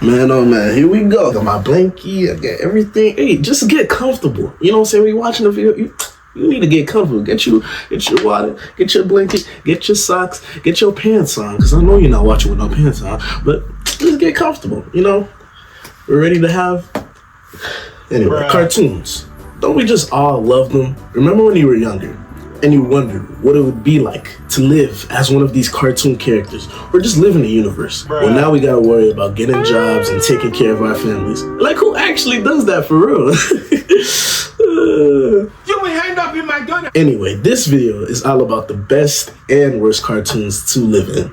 Man, oh man, here we go. I got my blankie, I got everything. Hey, just get comfortable. You know what I'm saying? When you're watching the video, you need to get comfortable. Get your water, get your blanket, get your socks, get your pants on. Because I know you're not watching with no pants on, but just get comfortable, you know? We're ready to have, anyway, cartoons. Don't we just all love them? Remember when you were younger and you wondered what it would be like to live as one of these cartoon characters or just live in the universe? Well, now we gotta worry about getting jobs and taking care of our families. Like, who actually does that for real? You ain't hang up in my gun. Anyway, this video is all about the best and worst cartoons to live in.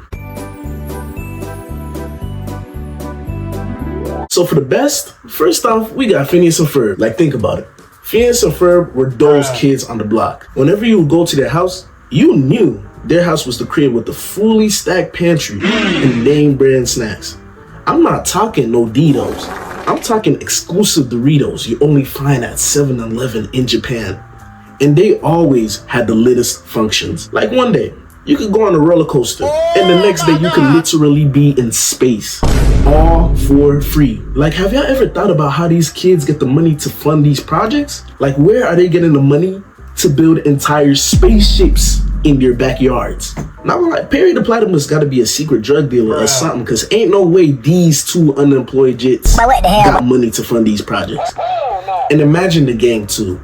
So for the best, first off, we got Phineas and Ferb. Like, think about it. Phineas and Ferb were those kids on the block. Whenever you would go to their house, you knew their house was the crib with the fully stacked pantry and name brand snacks. I'm not talking no Ditos. I'm talking exclusive Doritos you only find at 7-Eleven in Japan. And they always had the latest functions. Like one day, you could go on a roller coaster, and the next day you could literally be in space, all for free. Like, have y'all ever thought about how these kids get the money to fund these projects? Like, where are they getting the money to build entire spaceships in their backyards? Now, I'm like, Perry the Platypus gotta be a secret drug dealer or something, because ain't no way these two unemployed jits got money to fund these projects. And imagine the gang too.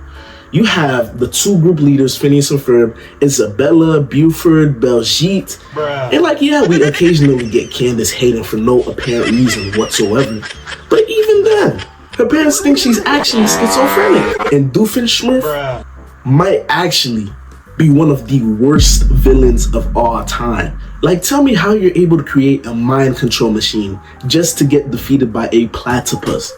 You have the two group leaders, Phineas and Ferb, Isabella, Buford, Belgique. And like, yeah, we occasionally get Candace hating for no apparent reason whatsoever. But even then, her parents think she's actually schizophrenic. And Doofenshmirtz might actually be one of the worst villains of all time. Like, tell me how you're able to create a mind control machine just to get defeated by a platypus,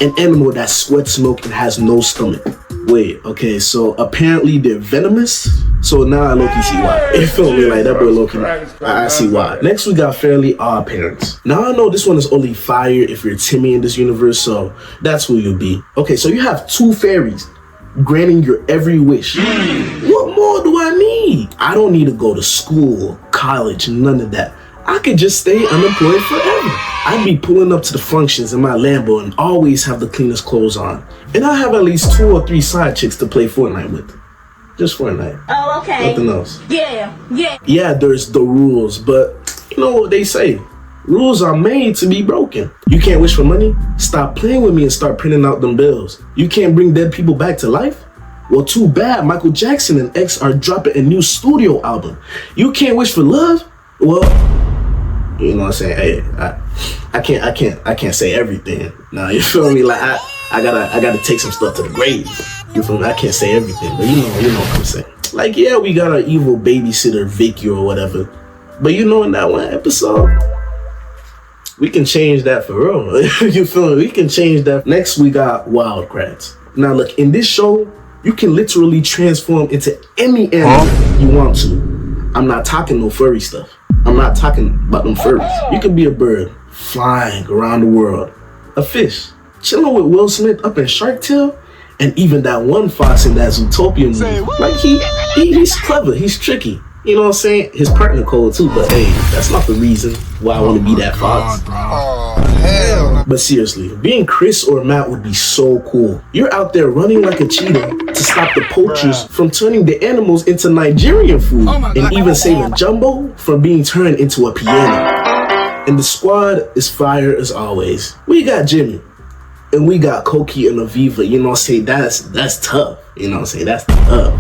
an animal that sweats milk and has no stomach. Wait, okay, so apparently they're venomous? So now I low-key see why. It felt me like that boy low-key. I see why. Next we got Fairly OddParents. Now I know this one is only fire if you're Timmy in this universe, so that's who you'll be. Okay, so you have two fairies granting your every wish. What more do I need? I don't need to go to school, college, none of that. I could just stay unemployed forever. I'd be pulling up to the functions in my Lambo and always have the cleanest clothes on. And I have at least 2 or 3 side chicks to play Fortnite with. Just Fortnite. Oh, okay. Nothing else. Yeah. Yeah, there's the rules, but you know what they say. Rules are made to be broken. You can't wish for money? Stop playing with me and start printing out them bills. You can't bring dead people back to life? Well, too bad. Michael Jackson and X are dropping a new studio album. You can't wish for love? Well, you know what I'm saying? Hey, I can't say everything. Nah, you feel me? Like I gotta take some stuff to the grave. You feel me? I can't say everything, but you know what I'm saying. Like, yeah, we got our evil babysitter Vicky or whatever, but you know, in that one episode, we can change that for real. You feel me? We can change that. Next, we got Wild Kratts. Now, look, in this show, you can literally transform into any animal you want to. I'm not talking no furry stuff. I'm not talking about them furries. You could be a bird flying around the world, a fish chilling with Will Smith up in Shark Tale, and even that one fox in that Zootopia movie. Like, he's clever, he's tricky. You know what I'm saying? His partner cold too, but hey, that's not the reason why I want to be that fox. Oh, hell. But seriously, being Chris or Matt would be so cool. You're out there running like a cheetah to stop the poachers from turning the animals into Nigerian food, and even saving Jumbo from being turned into a piano. And the squad is fire as always. We got Jimmy, and we got Koki and Aviva. You know what I'm saying? That's tough. You know what I'm saying? That's tough.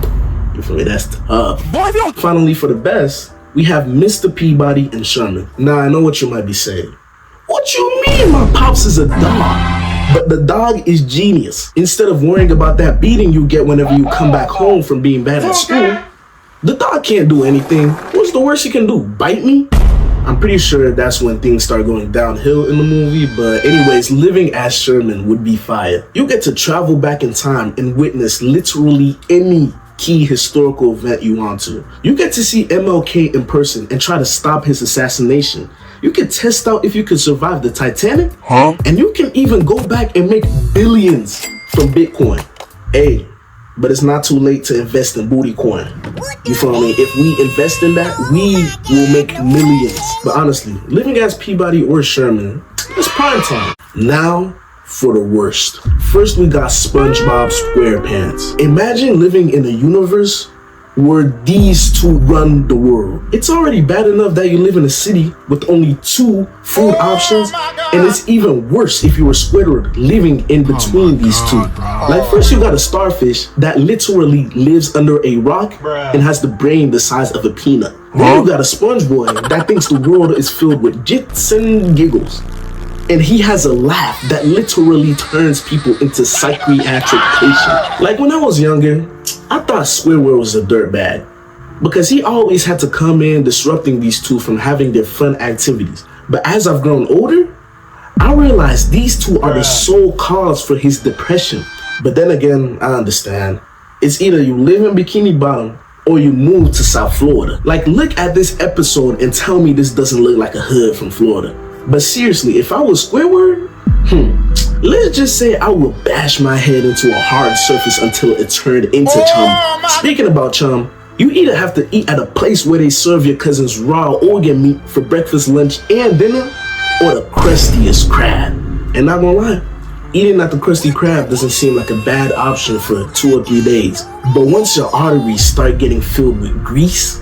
You feel me? That's tough. Finally, for the best, we have Mr. Peabody and Sherman. Now, I know what you might be saying. What you mean my pops is a dog? But the dog is genius. Instead of worrying about that beating you get whenever you come back home from being bad at school, the dog can't do anything. What's the worst he can do? Bite me? I'm pretty sure that's when things start going downhill in the movie, but anyways, living as Sherman would be fire. You get to travel back in time and witness literally any key historical event you want to. You get to see MLK in person and try to stop his assassination. You can test out if you can survive the Titanic, and you can even go back and make billions from Bitcoin. Hey, but it's not too late to invest in booty coin. You feel me? If we invest in that, we will make millions. But honestly, living as Peabody or Sherman, it's prime time. Now for the worst. First, we got SpongeBob SquarePants. Imagine living in a universe where these two run the world. It's already bad enough that you live in a city with only 2 food options, and it's even worse if you were Squidward living in between these two. Like, first you got a starfish that literally lives under a rock and has the brain the size of a peanut. Then you got a sponge boy that thinks the world is filled with jits and giggles. And he has a laugh that literally turns people into psychiatric patients. Like, when I was younger, I thought Squidward was a dirtbag because he always had to come in disrupting these two from having their fun activities. But as I've grown older, I realized these two are the sole cause for his depression. But then again, I understand. It's either you live in Bikini Bottom or you move to South Florida. Like, look at this episode and tell me this doesn't look like a hood from Florida. But seriously, if I was Squidward, let's just say I would bash my head into a hard surface until it turned into chum. Speaking about chum, you either have to eat at a place where they serve your cousin's raw organ meat for breakfast, lunch, and dinner, or the crustiest crab. And not gonna lie, eating at the Krusty Krab doesn't seem like a bad option for 2 or 3 days. But once your arteries start getting filled with grease,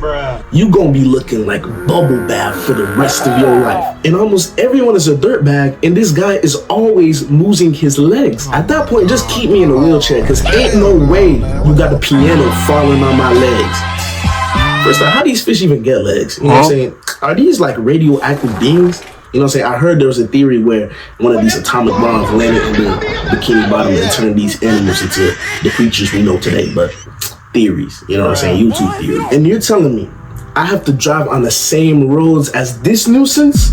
you gonna be looking like bubble bath for the rest of your life. And almost everyone is a dirtbag, and this guy is always losing his legs. At that point, just keep me in a wheelchair, cause ain't no way you got a piano falling on my legs. First off, how these fish even get legs? You know what I'm saying? Are these like radioactive beings? You know what I'm saying? I heard there was a theory where one of these atomic bombs landed in the Bikini Bottom and turned these animals into the creatures we know today. But theories, you know what I'm saying? YouTube theory. And you're telling me I have to drive on the same roads as this nuisance?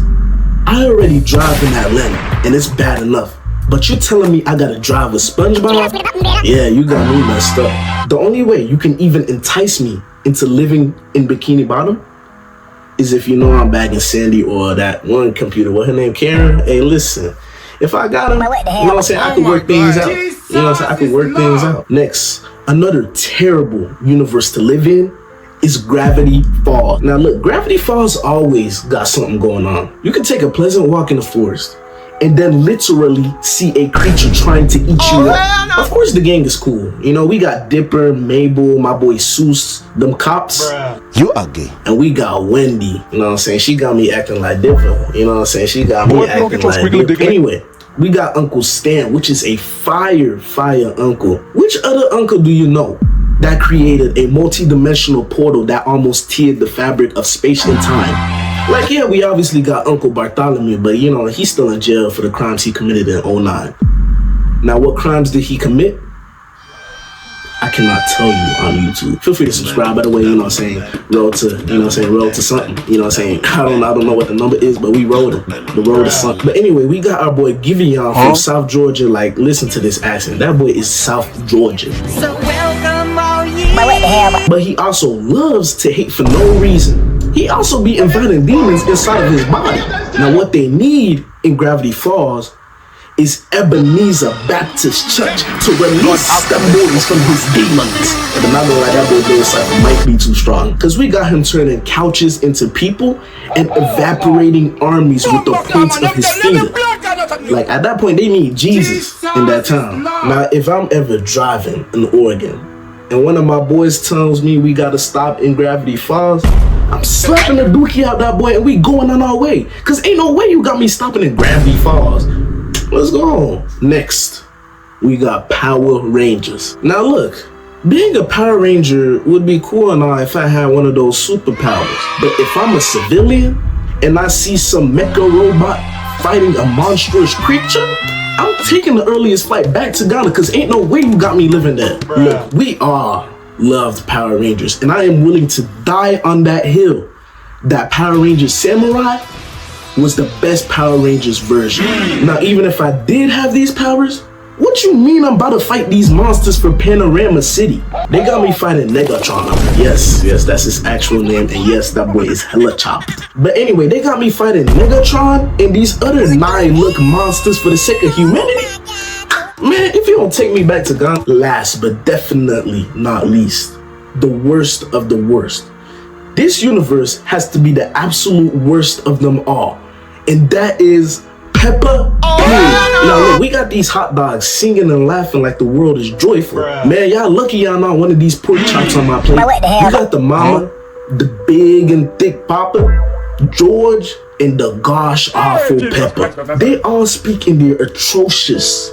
I already drive in Atlanta and it's bad enough. But you're telling me I gotta drive with SpongeBob? Yeah, you got me messed up. The only way you can even entice me into living in Bikini Bottom is if you know I'm back in Sandy or that one computer, what her name, Karen? Hey, listen, if I got him, you know what I'm saying, I could work things out. You know what I'm saying, I could work things out. Next, another terrible universe to live in is Gravity Falls. Now look, Gravity Falls always got something going on. You can take a pleasant walk in the forest and then literally see a creature trying to eat you up. Of course the gang is cool. You know, we got Dipper, Mabel, my boy Seuss, them cops. You are gay. And we got Wendy, you know what I'm saying? She got me acting like Dipper, you know what I'm saying? She got me acting like Dipper. Anyway, we got Uncle Stan, which is a fire uncle. Which other uncle do you know that created a multi-dimensional portal that almost teared the fabric of space and time? Like, yeah, we obviously got Uncle Bartholomew, but you know, he's still in jail for the crimes he committed in 09. Now, what crimes did he commit? I cannot tell you on YouTube. Feel free to subscribe, by the way, you know what I'm saying? Road to, you know what I'm saying? Road to something, you know what I'm saying? I don't know what the number is, but we rode it. The road to something. But anyway, we got our boy Giveon from South Georgia. Like, listen to this accent. That boy is South Georgia. So welcome all ye. But he also loves to hate for no reason. He also be inviting demons inside of his body. Now, what they need in Gravity Falls is Ebenezer Baptist Church to release the boys from his demons. But not gonna lie, that boy Bill Cipher might be too strong, because we got him turning couches into people and evaporating armies with the points of his finger. Like, at that point, they need Jesus in that town. Now, if I'm ever driving in Oregon and one of my boys tells me we gotta stop in Gravity Falls, I'm slapping the dookie out that boy and we going on our way. Cause ain't no way you got me stopping in Gravity Falls. Let's go. Next, we got Power Rangers. Now look, being a Power Ranger would be cool and all if I had one of those superpowers. But if I'm a civilian and I see some mecha robot fighting a monstrous creature, I'm taking the earliest flight back to Ghana, cause ain't no way you got me living there. Look, we are loved Power Rangers, and I am willing to die on that hill that Power Rangers Samurai was the best Power Rangers version. Now, even if I did have these powers, what you mean I'm about to fight these monsters for Panorama City? They got me fighting Negatron. Yes, that's his actual name, and yes, that boy is hella chopped. But anyway, they got me fighting Negatron and these other 9 look monsters for the sake of humanity. Man, if you don't take me back to Ghana, last but definitely not least, the worst of the worst. This universe has to be the absolute worst of them all, and that is Peppa Pig. Now look, we got these hot dogs singing and laughing like the world is joyful. Man, y'all lucky y'all not one of these pork chops on my plate. You got the mama, the big and thick papa, George, and the gosh awful Peppa. They all speak in their atrocious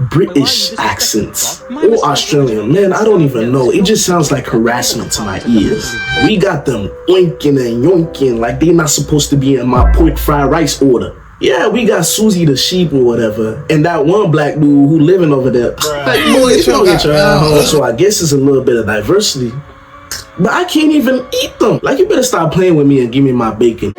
British accents or Australian. Man, I don't even know. It just sounds like harassment to my ears. We got them oinking and yoinking like they not supposed to be in my pork fried rice order. Yeah, we got Susie the sheep or whatever, and that one black dude who living over there. Like, boy, you don't get your ass home. So I guess it's a little bit of diversity. But I can't even eat them. Like, you better stop playing with me and give me my bacon.